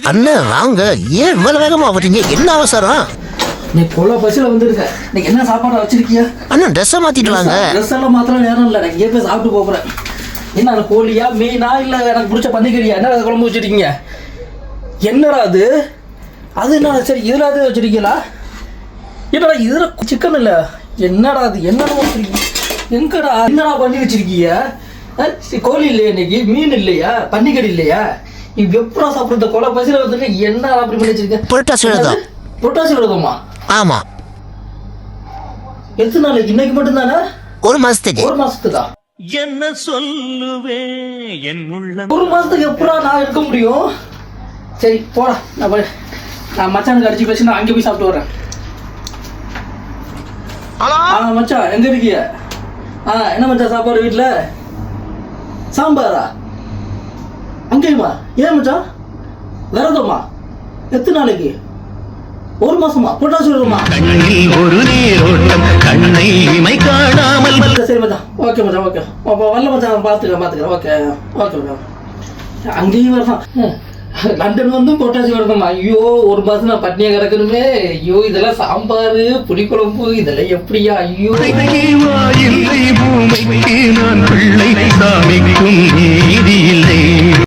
அண்ணன் வாங்க, ஏன் இவ்வளவு வேகமா வரீங்க? என்ன அவசரம்? நீ கொள்ள பஸ்ல வந்துருக்க. நீ என்ன சாப்பாடு வச்சிருக்கியா? அண்ணன் ட்ரெஸ்ஸை மாத்திட்டு வாங்க. ட்ரெஸ் எல்லாம் மாத்திரம் நேரம் இல்லை, நான் இங்கே போய் சாப்பிட்டு போகிறேன். என்ன அது கோழியா மீனா இல்லை எனக்கு பிடிச்ச பந்திக்கறியா? என்ன அதை குழம்பு வச்சுருக்கீங்க? என்னடா அது? அது என்ன சரி இதில் அது வச்சுருக்கீங்களா? என்னடா இதில் சிக்கன் இல்லை? என்னடா அது? என்னடா வச்சுருக்கீங்க? எங்கடா என்னடா பண்ணி வச்சுருக்கீங்க? கோழி இல்லையா இன்னைக்கு? மீன் இல்லையா? பன்னிக்கறி இல்லையா? இது எப்படா சாப்பிட்றது? கொலை பசியில் வந்துட்டு என்ன அப்படி பண்ணி வச்சிருக்கேன்? புரட்டாசி விரதம். புரட்டாசி விரதமா? ஆமா. எத்தனை நாளைக்கு? இன்னைக்கு மட்டும் தானே? ஒரு மாசத்துக்கு. ஒரு மாசத்துக்கா? என்ன சொல்லுவேன் என் உள்ளம். ஒரு மாசத்துக்கு எப்படா நான் இருக்க முடியும்? சரி போடா, நான் மச்சானுக்கு அடிச்சு பேசி நான் அங்கே போய் சாப்பிட்டு வரேன். மச்சான் எங்க இருக்கிய? என்ன மச்சான் சாப்பாடு வீட்டில்? சாம்பாரா? அங்கேயுமா? ஏன் மச்சான் விரதமா? எத்தனை நாளைக்கு? ஒரு மாசமா? புரட்டாசி விரதமா? ஒரு நீரோட்டம் கண்ணை இமை காணாமல். சரி மச்சான், ஓகே மச்சான், ஓகே வரல மச்சான், பார்த்துக்கிறேன். ஓகே ஓகே மச்சான். அங்கேயும் வரலாம். லண்டன் வந்து புரட்டாசி விரதமா? ஐயோ ஒரு மாசம் நான் பட்னியா கிடக்கணுமே. ஐயோ இதெல்லாம் சாம்பார் புளிக்குழம்பு இதெல்லாம் எப்படியா? ஐயோ பூமிக்கு நான் பிள்ளை சாமிக்கும் நீதி இல்லை.